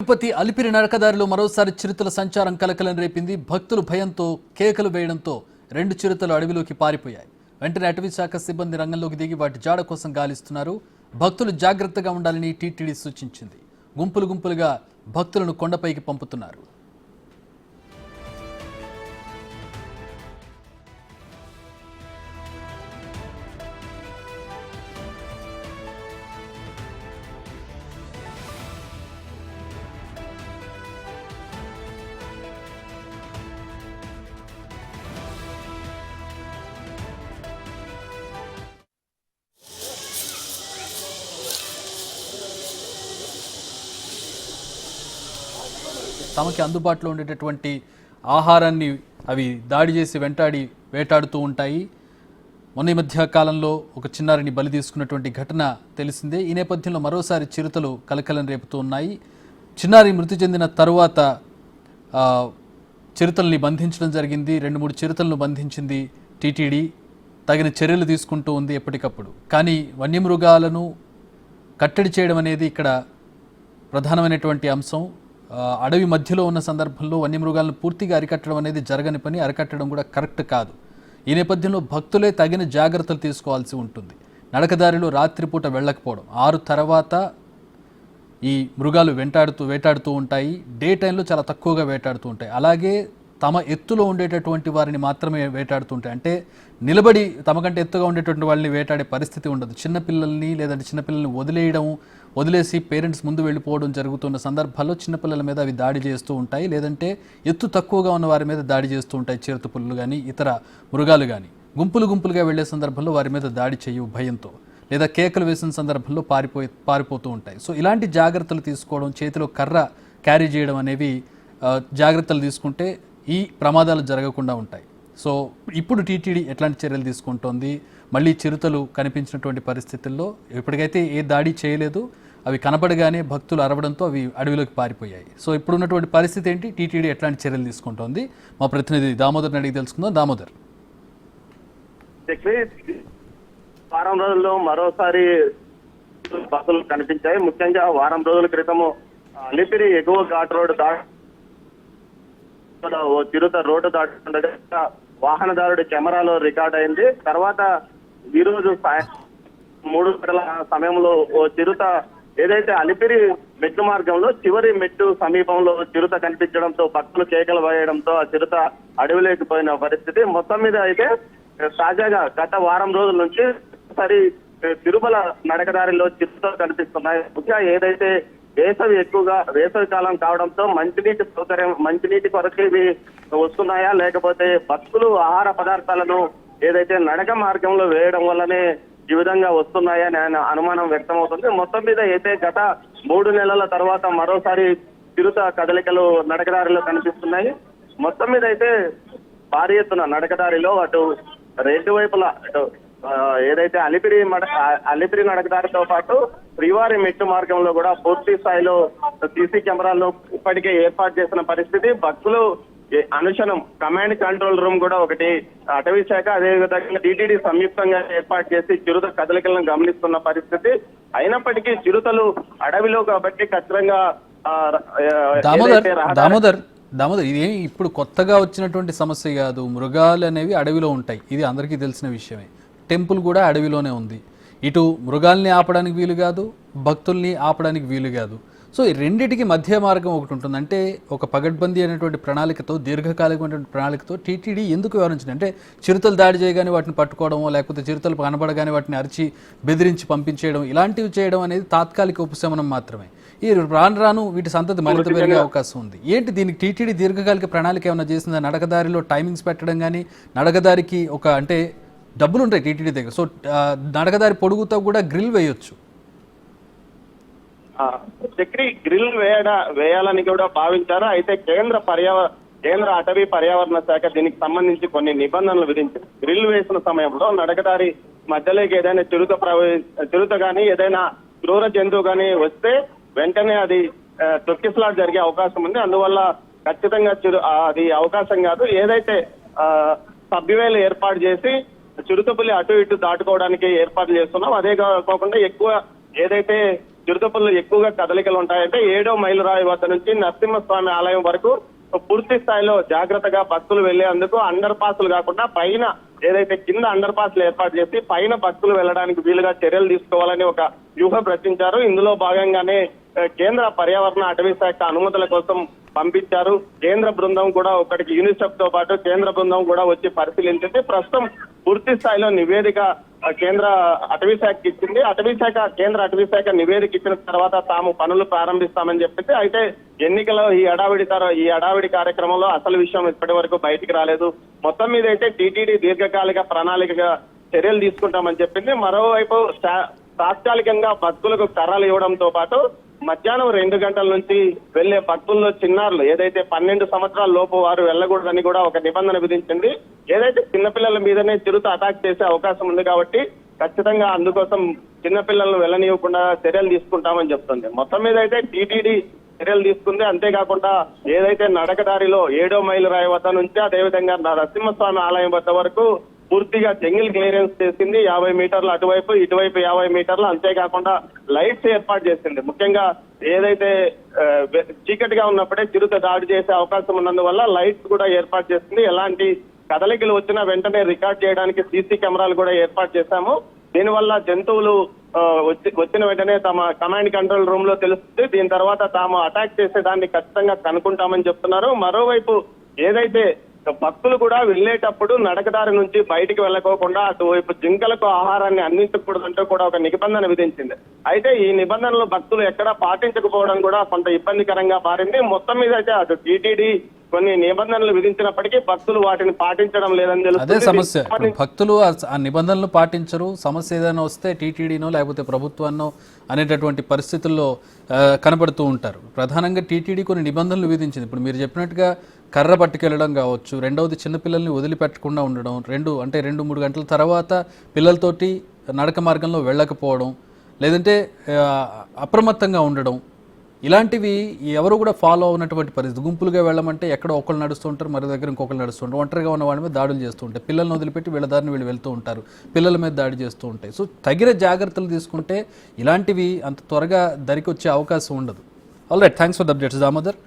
తిరుపతి అలిపిరి నరకదారిలో మరోసారి చిరుతల సంచారం కలకలం రేపింది. భక్తులు భయంతో కేకలు వేయడంతో 2 చిరుతలు అడవిలోకి పారిపోయాయి. వెంటనే అటవీ శాఖ సిబ్బంది రంగంలోకి దిగి వాటి జాడ కోసం గాలిస్తున్నారు. భక్తులు జాగ్రత్తగా ఉండాలని టీటీడీ సూచించింది. గుంపులు గుంపులుగా భక్తులను కొండపైకి పంపుతున్నారు. తమకి అందుబాటులో ఉండేటటువంటి ఆహారాన్ని అవి దాడి చేసి వేటాడుతూ ఉంటాయి. మొన్న మధ్య కాలంలో ఒక చిన్నారిని బలి తీసుకున్నటువంటి ఘటన తెలిసిందే. ఈ నేపథ్యంలో మరోసారి చిరుతలు కలకలం రేపుతూ ఉన్నాయి. చిన్నారి మృతి చెందిన తరువాత చిరుతల్ని బంధించడం జరిగింది. 2-3 చిరుతలను బంధించింది టీటీడీ. తగిన చర్యలు తీసుకుంటూ ఉంది ఎప్పటికప్పుడు. కానీ వన్యమృగాలను కట్టడి చేయడం అనేది ఇక్కడ ప్రధానమైనటువంటి అంశం. అడవి మధ్యలో ఉన్న సందర్భంలో వన్యమృగాలను పూర్తిగా అరికట్టడం అనేది జరగని పని. అరికట్టడం కూడా కరెక్ట్ కాదు. ఈ నేపథ్యంలో భక్తులే తగిన జాగ్రత్తలు తీసుకోవాల్సి ఉంటుంది. నడకదారిలో రాత్రిపూట వెళ్ళకపోవడం, 6 తర్వాత ఈ మృగాలు వేటాడుతూ ఉంటాయి. డే టైంలో చాలా తక్కువగా వేటాడుతూ ఉంటాయి. అలాగే తమ ఎత్తులో ఉండేటటువంటి వారిని మాత్రమే వేటాడుతుంటాయి. అంటే నిలబడి తమకంటే ఎత్తుగా ఉండేటువంటి వాళ్ళని వేటాడే పరిస్థితి ఉండదు. చిన్నపిల్లల్ని లేదంటే చిన్నపిల్లల్ని వదిలేసి పేరెంట్స్ ముందు వెళ్ళిపోవడం జరుగుతున్న సందర్భాల్లో చిన్నపిల్లల మీద అవి దాడి చేస్తూ ఉంటాయి. లేదంటే ఎత్తు తక్కువగా ఉన్న వారి మీద దాడి చేస్తూ ఉంటాయి. చిరుతపులులు కానీ ఇతర మృగాలు కానీ గుంపులుగా వెళ్లే సందర్భంలో వారి మీద దాడి చేయవు భయంతో, లేదా కేకలు వేసిన సందర్భంలో పారిపోతూ ఉంటాయి. సో ఇలాంటి జాగ్రత్తలు తీసుకోవడం, చేతిలో కర్ర క్యారీ చేయడం అనేవి జాగ్రత్తలు తీసుకుంటే ఈ ప్రమాదాలు జరగకుండా ఉంటాయి. సో ఇప్పుడు టీటీడీ ఎట్లాంటి చర్యలు తీసుకుంటోంది? మళ్ళీ చిరుతలు కనిపించినటువంటి పరిస్థితుల్లో ఇప్పటికైతే ఏ దాడి చేయలేదు. అవి కనపడగానే భక్తులు అరవడంతో అవి అడవిలోకి పారిపోయాయి. సో ఇప్పుడున్నటువంటి పరిస్థితి ఏంటి? టీటీడీ ఎట్లాంటి చర్యలు తీసుకుంటోంది? మా ప్రతినిధి దామోదర్ని అడిగి తెలుసుకుందాం. దామోదర్, వారం రోజుల్లో మరోసారి బస్సులు కనిపించాయి. ముఖ్యంగా వారం రోజుల క్రితము అలిపిరి ఎగువ ఘాట్ రోడ్డు ఓ చిరుత రోడ్డు దాటుతుండగా వాహనదారుడి కెమెరాలో రికార్డ్ అయింది. తర్వాత ఈ రోజు 3 గంటల సమయంలో ఓ చిరుత ఏదైతే అలిపిరి మెట్టు మార్గంలో చివరి మెట్టు సమీపంలో చిరుత కనిపించడంతో భక్తులు కేకలు వేయడంతో ఆ చిరుత అడవిలోకి పోయిన పరిస్థితి. మొత్తం మీద అయితే తాజాగా గత వారం రోజుల నుంచి సరి తిరుమల నడకదారిలో చిరుతలు కనిపిస్తున్నాయి. ముఖ్యంగా ఏదైతే వేసవి కాలం కావడంతో మంచినీటి కొరకు ఇవి వస్తున్నాయా, లేకపోతే భక్తులు ఆహార పదార్థాలను ఏదైతే నడక మార్గంలో వేయడం వల్లనే ఈ విధంగా వస్తున్నాయా అని అనుమానం వ్యక్తం అవుతుంది. మొత్తం మీద అయితే గత 3 నెలల తర్వాత మరోసారి చిరుత కదలికలు నడకదారిలో కనిపిస్తున్నాయి. మొత్తం మీద అయితే భారీ ఎత్తున నడకదారిలో అటు 2 వైపులా ఏదైతే అలిపిరి నడకదారితో పాటు శ్రీవారి మెట్టు మార్గంలో కూడా పూర్తి స్థాయిలో సీసీ కెమెరాలను ఇప్పటికే ఏర్పాటు చేసిన పరిస్థితి. భక్తులు అనుక్షణం కమాండ్ కంట్రోల్ రూమ్ కూడా ఒకటి అటవీ శాఖ అదేవిధంగా టీటీడీ సంయుక్తంగా ఏర్పాటు చేసి చిరుత కదలికలను గమనిస్తున్న పరిస్థితి. అయినప్పటికీ చిరుతలు అడవిలో కాబట్టి ఖచ్చితంగా దామోదర్ ఇది ఇప్పుడు కొత్తగా వచ్చినటువంటి సమస్య కాదు. మృగాలు అనేవి అడవిలో ఉంటాయి, ఇది అందరికీ తెలిసిన విషయమే. టెంపుల్ కూడా అడవిలోనే ఉంది. ఇటు మృగాల్ని ఆపడానికి వీలు కాదు, భక్తుల్ని ఆపడానికి వీలు కాదు. సో ఈ రెండింటికి మధ్య మార్గం ఒకటి ఉంటుంది. అంటే ఒక పగడ్బందీ అనేటువంటి ప్రణాళికతో, దీర్ఘకాలికమైనటువంటి ప్రణాళికతో టీటీడీ ఎందుకు వ్యవహరించింది అంటే చిరుతలు దాడి చేయగానే వాటిని పట్టుకోవడమో, లేకపోతే చిరుతలు కనబడగానే వాటిని అరిచి బెదిరించి పంపించేయడం, ఇలాంటివి చేయడం అనేది తాత్కాలిక ఉపశమనం మాత్రమే. ఈ రాను వీటి సంతతి మరింత పెరిగే అవకాశం ఉంది. ఏంటి దీనికి టీటీడీ దీర్ఘకాలిక ప్రణాళిక ఏమైనా చేసిందా? నడకదారిలో టైమింగ్స్ పెట్టడం కానీ, నడకదారికి అంటే డబ్బులు ఉంటాయి టీటీడీ దగ్గర. సో నడకదారి పొడుగుతో కూడా గ్రిల్ వేయొచ్చు. గ్రిల్ వేయాలని కూడా భావించారు. అయితే కేంద్ర అటవీ పర్యావరణ శాఖ దీనికి సంబంధించి కొన్ని నిబంధనలు విధించింది. గ్రిల్ వేసిన సమయంలో నడకదారి మధ్యలోకి ఏదైనా చిరుత కానీ ఏదైనా క్రూర జంతువు కానీ వస్తే వెంటనే అది తొక్కిసలాట జరిగే అవకాశం ఉంది. అందువల్ల ఖచ్చితంగా అది అవకాశం కాదు. ఏదైతే సభ్యువేలు ఏర్పాటు చేసి చిరుతపులి అటు ఇటు దాటుకోవడానికి ఏర్పాట్లు చేస్తున్నాం. అదే కాకుండా ఎక్కువ ఏదైతే చిరుతపుల్లో ఎక్కువగా కదలికలు ఉంటాయంటే 7వ మైలురాయి వద్ద నుంచి నరసింహస్వామి ఆలయం వరకు పూర్తి స్థాయిలో జాగ్రత్తగా భక్తులు వెళ్లేందుకు అండర్ పాస్లు కాకుండా పైన ఏదైతే కింద అండర్ పాస్లు ఏర్పాటు చేసి పైన భక్తులు వెళ్ళడానికి వీలుగా చర్యలు తీసుకోవాలని ఒక వ్యూహం రచించారు. ఇందులో భాగంగానే కేంద్ర పర్యావరణ అటవీ శాఖ అనుమతుల కోసం పంపించారు. కేంద్ర బృందం కూడా ఒకటికి యూనిసెఫ్ తో పాటు కేంద్ర బృందం కూడా వచ్చి పరిశీలించింది. ప్రస్తుతం పూర్తి స్థాయిలో నివేదిక కేంద్ర అటవీ శాఖకి ఇచ్చింది. కేంద్ర అటవీ శాఖ నివేదిక ఇచ్చిన తర్వాత తాము పనులు ప్రారంభిస్తామని చెప్పింది. అయితే ఎన్నికల ఈ హడావిడి కార్యక్రమంలో అసలు విషయం ఇప్పటి వరకు బయటికి రాలేదు. మొత్తం మీద అయితే టీటీడీ దీర్ఘకాలిక ప్రణాళికగా చర్యలు తీసుకుంటామని చెప్పింది. మరోవైపు తాత్కాలికంగా భక్తులకు కర్రలు ఇవ్వడంతో పాటు మధ్యాహ్నం 2 గంటల నుంచి వెళ్లే భక్తుల్లో చిన్నారులు ఏదైతే 12 సంవత్సరాల లోపు వారు వెళ్ళకూడదని కూడా ఒక నిబంధన విధించింది. ఏదైతే చిన్నపిల్లల మీదనే చిరుత అటాక్ చేసే అవకాశం ఉంది కాబట్టి ఖచ్చితంగా అందుకోసం చిన్నపిల్లలను వెళ్ళనివ్వకుండా చర్యలు తీసుకుంటామని చెప్తుంది. మొత్తం మీద అయితే టీటీడీ చర్యలు తీసుకుంది. అంతేకాకుండా ఏదైతే నడకదారిలో 7వ మైలురాయి వద్ద నుంచి అదేవిధంగా నరసింహస్వామి ఆలయం వద్ద వరకు పూర్తిగా జంగిల్ క్లియరెన్స్ చేసింది. 50 మీటర్లు అటువైపు ఇటువైపు 50 మీటర్లు. అంతేకాకుండా లైట్స్ ఏర్పాటు చేసింది. ముఖ్యంగా ఏదైతే చీకటిగా ఉన్నప్పుడే చిరుత దాడి చేసే అవకాశం ఉన్నందువల్ల లైట్స్ కూడా ఏర్పాటు చేసింది. ఎలాంటి కదలికలు వచ్చినా వెంటనే రికార్డ్ చేయడానికి సీసీ కెమెరాలు కూడా ఏర్పాటు చేశాము. దీనివల్ల జంతువులు వచ్చిన వెంటనే తమ కమాండ్ కంట్రోల్ రూమ్ లో తెలుస్తుంది. దీని తర్వాత తాము అటాక్ చేసే దాన్ని ఖచ్చితంగా కనుక్కుంటామని చెప్తున్నారు. మరోవైపు ఏదైతే భక్తులు కూడా వెళ్లేటప్పుడు నడకదారి నుంచి బయటికి వెళ్ళకోకుండా అటువైపు జింకలకు ఆహారాన్ని అందించకూడదంటూ కూడా ఒక నిబంధన విధించింది. అయితే ఈ నిబంధనలు భక్తులు ఎక్కడా పాటించకపోవడం కూడా కొంత ఇబ్బందికరంగా మారింది. మొత్తం మీద అయితే అటు టీటీడీ కొన్ని నిబంధనలు విధించినప్పటికీ భక్తులు వాటిని పాటించడం లేదని అదే తెలుస్తుంది. సమస్య. భక్తులు ఆ నిబంధనలు పాటించరు. సమస్య ఏదైనా వస్తే టీటీడీనో లేకపోతే ప్రభుత్వాన్నో అనేటటువంటి పరిస్థితుల్లో కనబడుతూ ఉంటారు. ప్రధానంగా టీటీడీ కొన్ని నిబంధనలు విధించింది. ఇప్పుడు మీరు చెప్పినట్టుగా కర్ర పట్టుకెళ్ళడం కావచ్చు, రెండవది చిన్నపిల్లల్ని వదిలిపెట్టకుండా ఉండడం, 2-3 గంటల తర్వాత పిల్లలతోటి నడక మార్గంలో వెళ్ళకపోవడం, లేదంటే అప్రమత్తంగా ఉండడం, ఇలాంటివి ఎవరు కూడా ఫాలో అవునటువంటి పరిస్థితి. గుంపులుగా వెళ్ళమంటే ఎక్కడో ఒకళ్ళు నడుస్తూ ఉంటారు, మరో దగ్గర ఇంకొకరు నడుస్తూ ఉంటారు. ఒంటరిగా ఉన్న వాళ్ళ మీద దాడులు చేస్తూ ఉంటాయి. పిల్లల్ని వదిలిపెట్టి వీళ్ళ దారిని వీళ్ళు వెళ్తూ ఉంటారు, పిల్లల మీద దాడి చేస్తూ ఉంటాయి. సో తగిన జాగ్రత్తలు తీసుకుంటే ఇలాంటివి అంత త్వరగా దరికి వచ్చే అవకాశం ఉండదు. All right, thanks for the updates Damodar.